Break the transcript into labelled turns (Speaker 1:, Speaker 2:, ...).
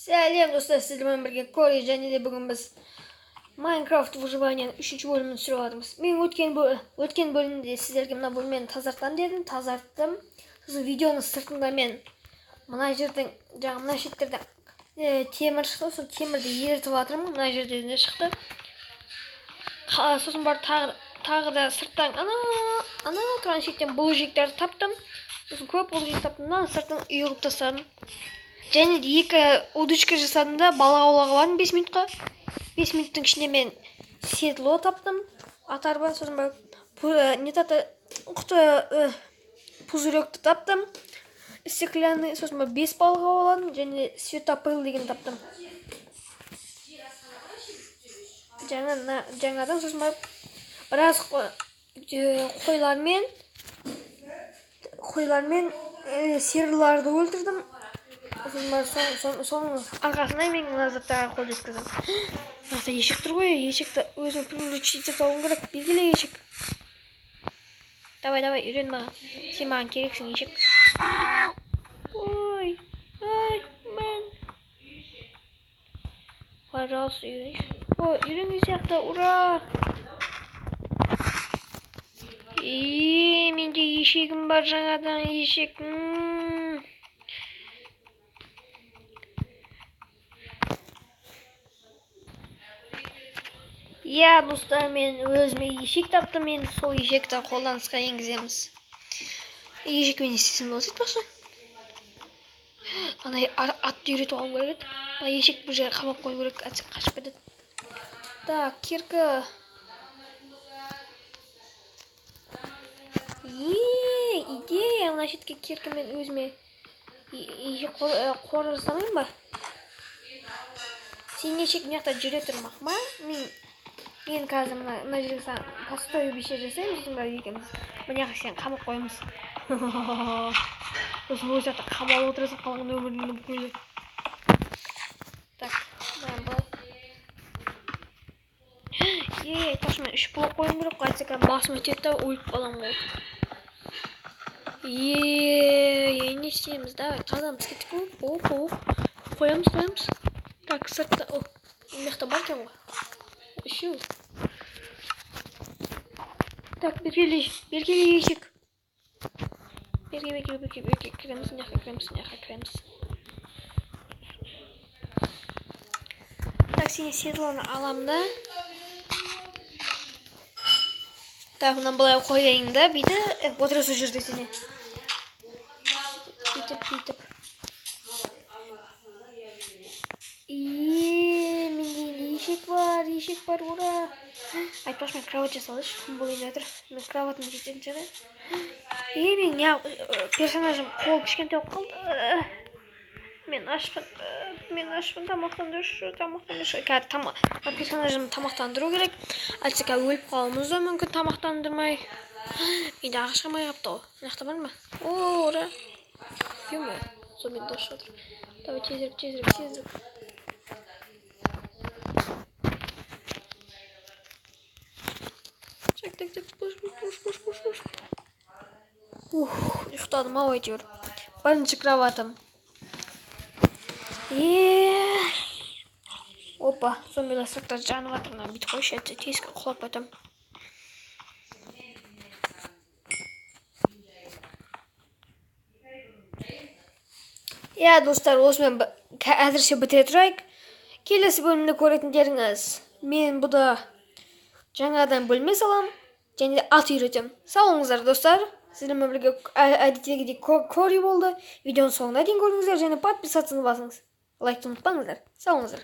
Speaker 1: Selam dostlar, sizlerle birlikte Kore Cenne'de bugün biz Minecraft выживаниянın 3. bölümünü sürüyordumuz. Men ötken bölümde sizlerge mına bölümeni тазартам dedim, тазарттым. So'ng videonun sırtında men mına жерден жаңа мына шеттерден темір шықты, сол темірді ерітіп жатырмын. Мына жерден де шықты. Сосын барып тағы да сырттан ана тұрған шеттен бұлжектерді таптым. Сосын көп бұлжек таптым. Мына сыртын үйіріп тастадым. Және де екі удочка жасадым да балық аулауға бардым 5 минутқа. 5 минуттың ішінде мен седло таптым. Атарба, сосын құты пузыректі таптым. Стеклянный, сосын 5 балық ауладым. Және светопыл деген таптым. Жаңадан сосын біраз қойлармен сиырларды өлтірдім. Соның арқасында мен мына заттарға қол жеткіздім. Мына ешек тұр ғой, ешекті өзің привлечить етіп алуың керек. Белгіле ешек. Давай, үйрен маған. Сен маған керексің, ешек. Ой, мен. Пожалуйста, үйрен. Ой, үйренген сияқты, ура! Менде ешегім бар, жаңадан ешек. Я, достар, мен өзіме ешек таптым, мен сол ешекті қолданысқа енгіземіз. Ешекмен не істесем болады айтпақшы? Ана атты үйретіп алуым керек еді. Ана ешек бір жерге қамап қою керек, әтсек қашып кетеді. Так, кирка. Идея, мына шетке киркамен өзіме ешек қор жасамайын ба? Сен ешек мына жақта жүре тұрмақ ма? Мен қазір мына жерге саған постой бейше жасаймын, сосын бәрі екеміз. Мына жаққа сен қамап қойымыз. Сосын өз жақта қамалып отырасың, қалған өміріңді бүкілі. Так, болады. Айтпақшы мен 3 блок қойым керек, қайтсек басым өтеді да өліп қалам болды. Не істейміз, давай, қазамыз кеттік қой. Қоямыз. Так, сыртта, мықты бар екен ғой. Еще. Так, бергеле ешек. Берге. Кіреміз, кіреміз. Так, сені седлоны алам да. Так, мынаны былай қояйын да, бейді отыра сол жерде сені. Бүйтіп. Менде ешек бар, ура! Айтпақшы мен кровать жасалыш, күн бойын жатыр. Мен кроватын жететін жады. Мен персонажым қол кішкентай болып қалды. Мен ашпын, тамақтандыршы. Персонажым тамақтандыру керек. Айтсақ өліп қалуымыз да мүмкін тамақтандырмай. Менде ағаш қамай қапты ғой. Мынақты бар ма? Ура! Ё-мо, сол мен дос жатыр. Давай тезірек. Так, пуш. Ұйықтадым ау әйтеуір. Бірінші кроватым. Опа, зомбилар сыртта жанып жатыр. Мына бүйтіп қойшы, әйтсе тесікке құлап кетем. Достар, осымен әзірше бітіре тұрайық. Келесі бөлімді көретіндеріңіз. Мен бұда жаңадан бөлме салам, және ат үйретем. Сау болыңыздар, достар. Сіздермен бірге әдеттегідей Кори болды. Видеоның соңына дейін көріңіздер, және подписаться басыңыз. Лайкты ұмытпаңыздар. Сау болыңыздар.